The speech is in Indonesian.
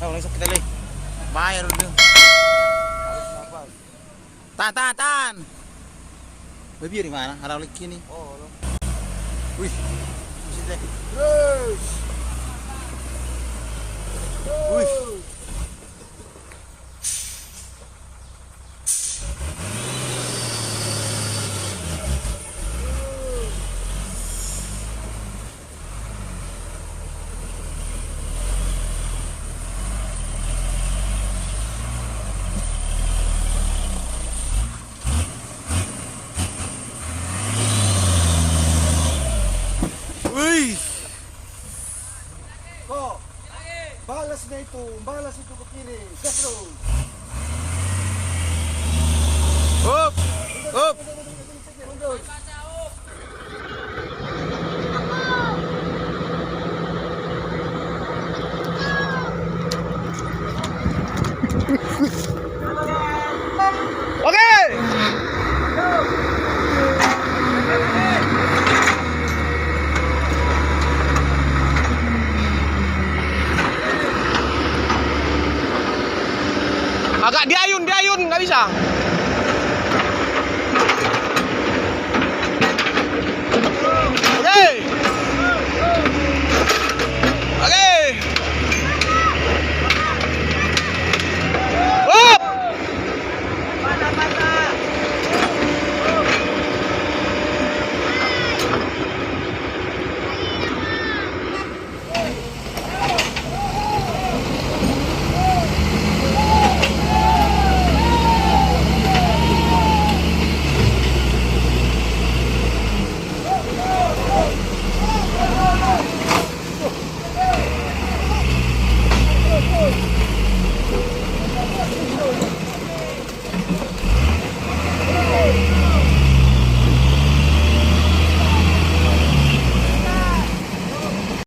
Oh, langsung kita lagi. Bayar dulu. Tan. Baby di mana? Ada lagi nih. Oh, lo. Wih. Sini. Terus. Wih. Wih. Kok. Balas na ito. Balas ito ke kiri. Gas terus. Up. Up. Mundur. Oke. Agak diayun, nggak bisa.